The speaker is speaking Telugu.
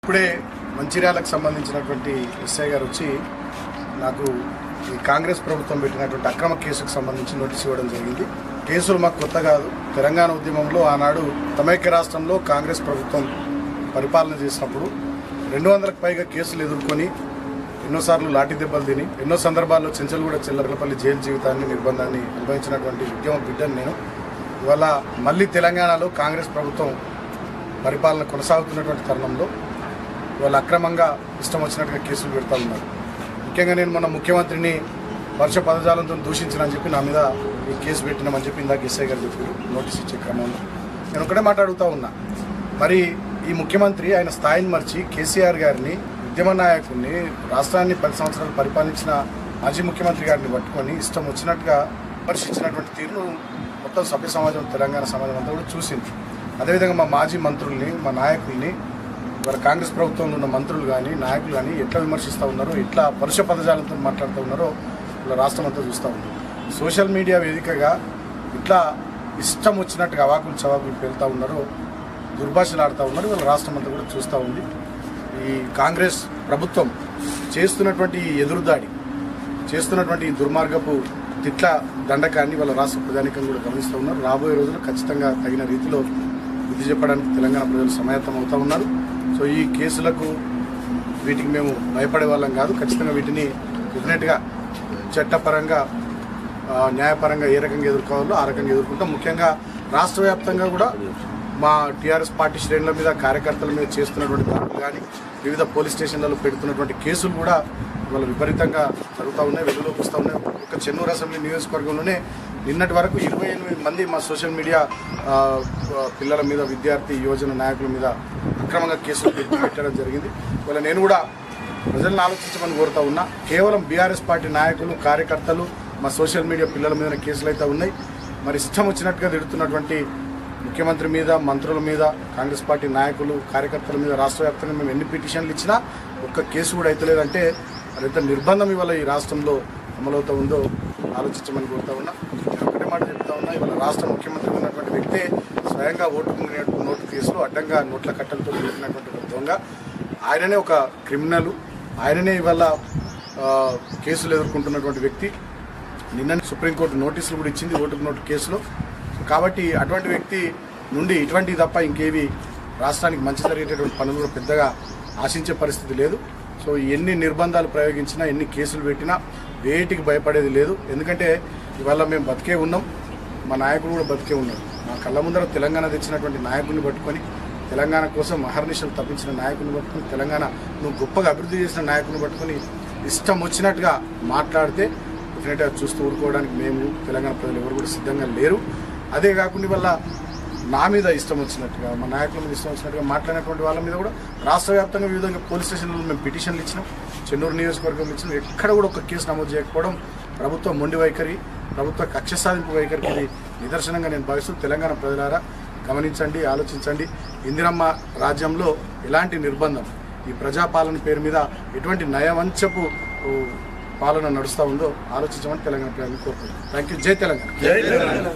ఇప్పుడే మంచిర్యాలకు సంబంధించినటువంటి ఎస్ఐ గారు వచ్చి నాకు ఈ కాంగ్రెస్ ప్రభుత్వం పెట్టినటువంటి అక్రమ కేసుకు సంబంధించి నోటీస్ ఇవ్వడం జరిగింది. కేసులు మాకు కొత్త కాదు. తెలంగాణ ఉద్యమంలో ఆనాడు సమైక్య రాష్ట్రంలో కాంగ్రెస్ ప్రభుత్వం పరిపాలన చేసినప్పుడు 200కు పైగా కేసులు ఎదుర్కొని ఎన్నోసార్లు లాఠీ దెబ్బలు తిని ఎన్నో సందర్భాల్లో చెంచల్గూడ చిల్లరలపల్లి జైలు జీవితాన్ని నిర్బంధాన్ని అనుభవించినటువంటి ఉద్యమ బిడ్డను నేను. ఇవాళ మళ్ళీ తెలంగాణలో కాంగ్రెస్ ప్రభుత్వం పరిపాలన కొనసాగుతున్నటువంటి తరుణంలో వాళ్ళు అక్రమంగా ఇష్టం వచ్చినట్టుగా కేసులు పెడతా ఉన్నారు. ముఖ్యంగా నేను మన ముఖ్యమంత్రిని వర్ష పదజాలంతో దూషించనని చెప్పి నా మీద ఈ కేసు పెట్టినామని చెప్పి ఇందాక ఎస్ఐ గారు చెప్పారు నోటీస్ ఇచ్చే క్రమంలో. నేను ఒకటే మాట్లాడుతూ ఉన్నా, మరి ఈ ముఖ్యమంత్రి ఆయన స్థాయిని మర్చి కేసీఆర్ గారిని ఉద్యమ నాయకుడిని రాష్ట్రాన్ని 10 సంవత్సరాలు పరిపాలించిన మాజీ ముఖ్యమంత్రి గారిని పట్టుకొని ఇష్టం వచ్చినట్టుగా విమర్శించినటువంటి తీరును మొత్తం సభ్య సమాజం తెలంగాణ సమాజం అంతా కూడా చూసింది. అదేవిధంగా మా మాజీ మంత్రుల్ని మా నాయకుల్ని ఇవాళ కాంగ్రెస్ ప్రభుత్వంలో ఉన్న మంత్రులు కానీ నాయకులు కానీ ఎట్లా విమర్శిస్తూ ఉన్నారో ఎట్లా పరుష పదజాలంతో మాట్లాడుతూ ఉన్నారో ఇలా రాష్ట్రం అంతా చూస్తూ ఉంది. సోషల్ మీడియా వేదికగా ఇట్లా ఇష్టం వచ్చినట్టుగా అవాకులు చవాకులు పేలుతూ ఉన్నారో దుర్భాషలు ఆడుతూ ఉన్నారు. వీళ్ళ రాష్ట్రం అంతా కూడా చూస్తూ ఉంది. ఈ కాంగ్రెస్ ప్రభుత్వం చేస్తున్నటువంటి ఎదురుదాడి చేస్తున్నటువంటి దుర్మార్గపు తిట్ల దండకాన్ని వాళ్ళ రాష్ట్ర ప్రజానికం కూడా గమనిస్తూ ఉన్నారు. రాబోయే రోజులు ఖచ్చితంగా తగిన రీతిలో బుద్ధి చెప్పడానికి తెలంగాణ ప్రజలు సమాయత్తం అవుతూ ఉన్నారు. సో ఈ కేసులకు వీటికి మేము భయపడే వాళ్ళం కాదు. ఖచ్చితంగా వీటిని డెఫినెట్గా చట్టపరంగా న్యాయపరంగా ఏ రకంగా ఎదుర్కోవాలో ఆ రకంగా ఎదుర్కొంటాం. ముఖ్యంగా రాష్ట్ర వ్యాప్తంగా కూడా మా టీఆర్ఎస్ పార్టీ శ్రేణుల మీద కార్యకర్తల మీద చేస్తున్నటువంటి దాడులు కానీ వివిధ పోలీస్ స్టేషన్లలో పెడుతున్నటువంటి కేసులు కూడా ఇవాళ విపరీతంగా జరుగుతూ ఉన్నాయి, వెలుగులోకి వస్తూ ఉన్నాయి. ఒక చెన్నూరు అసెంబ్లీ నియోజకవర్గంలోనే నిన్నటి వరకు 28 మంది మా సోషల్ మీడియా పిల్లల మీద విద్యార్థి యువజన నాయకుల మీద అక్రమంగా కేసులు పెట్టడం జరిగింది. ఇవాళ నేను కూడా ప్రజలను ఆలోచించమని కోరుతా ఉన్నా. కేవలం బీఆర్ఎస్ పార్టీ నాయకులు కార్యకర్తలు మా సోషల్ మీడియా పిల్లల మీద కేసులు అయితే ఉన్నాయి. మరి ఇష్టం వచ్చినట్టుగా తిడుతున్నటువంటి ముఖ్యమంత్రి మీద మంత్రుల మీద కాంగ్రెస్ పార్టీ నాయకులు కార్యకర్తల మీద రాష్ట్ర వ్యాప్తంగా మేము ఎన్ని పిటిషన్లు ఇచ్చినా ఒక్క కేసు కూడా అవుతలేదంటే మరి ఎంత నిర్బంధం ఇవాళ ఈ రాష్ట్రంలో అమలవుతూ ఉందో ఆలోచించమని కోరుతా ఉన్నా. నేను ఒకటే మాట చెప్తా ఉన్నా, ఇవాళ రాష్ట్ర ముఖ్యమంత్రి ఉన్నటువంటి వ్యక్తే స్వయంగా నోటు కేసులు అడ్డంగా నోట్ల కట్టలతో పెట్టినటువంటి ఒక దొంగ, ఆయననే ఒక క్రిమినల్, ఆయననే ఇవాళ కేసులు ఎదుర్కొంటున్నటువంటి వ్యక్తి. నిన్న సుప్రీంకోర్టు నోటీసులు కూడా ఇచ్చింది ఓటుకు నోటు కేసులో. కాబట్టి అటువంటి వ్యక్తి నుండి ఇటువంటివి తప్ప ఇంకేవి రాష్ట్రానికి మంచి జరిగేటటువంటి పనులు కూడా పెద్దగా ఆశించే పరిస్థితి లేదు. సో ఎన్ని నిర్బంధాలు ప్రయోగించినా ఎన్ని కేసులు పెట్టినా వేటికి భయపడేది లేదు. ఎందుకంటే ఇవాళ మేము బతికే ఉన్నాం, మా నాయకుడు కూడా బతికే ఉన్నాడు. మా కళ్ళ ముందర తెలంగాణ తెచ్చినటువంటి నాయకుడిని పట్టుకొని తెలంగాణ కోసం అహర్నిశలు తప్పించిన నాయకుడిని పట్టుకొని తెలంగాణ నువ్వు గొప్పగా అభివృద్ధి చేసిన నాయకుడిని పట్టుకొని ఇష్టం వచ్చినట్టుగా మాట్లాడితే డెఫినెట్గా చూస్తూ ఊరుకోవడానికి మేము తెలంగాణ ప్రజలు ఎవరు కూడా సిద్ధంగా లేరు. అదే కాకుండా వల్ల నా మీద ఇష్టం వచ్చినట్టుగా మా నాయకుల మీద ఇష్టం వచ్చినట్టుగా మాట్లాడినటువంటి వాళ్ళ మీద కూడా రాష్ట్ర వ్యాప్తంగా వివిధ పోలీస్ స్టేషన్లలో మేము పిటిషన్లు ఇచ్చినాం, చెన్నూరు నియోజకవర్గంలో ఇచ్చినాం. ఎక్కడ కూడా ఒక కేసు నమోదు చేయకపోవడం ప్రభుత్వ మొండి వైఖరి, ప్రభుత్వ కక్ష సాధింపు వైఖరికి నిదర్శనంగా నేను భావిస్తూ తెలంగాణ ప్రజలారా గమనించండి, ఆలోచించండి. ఇందిరమ్మ రాజ్యంలో ఎలాంటి నిర్బంధం ఈ ప్రజాపాలన పేరు మీద ఎటువంటి నయవంచపు పాలన నడుస్తూ ఉందో ఆలోచించమని తెలంగాణ ప్రజలను కోరుకుంటున్నాను. Thank you. జై తెలంగాణ.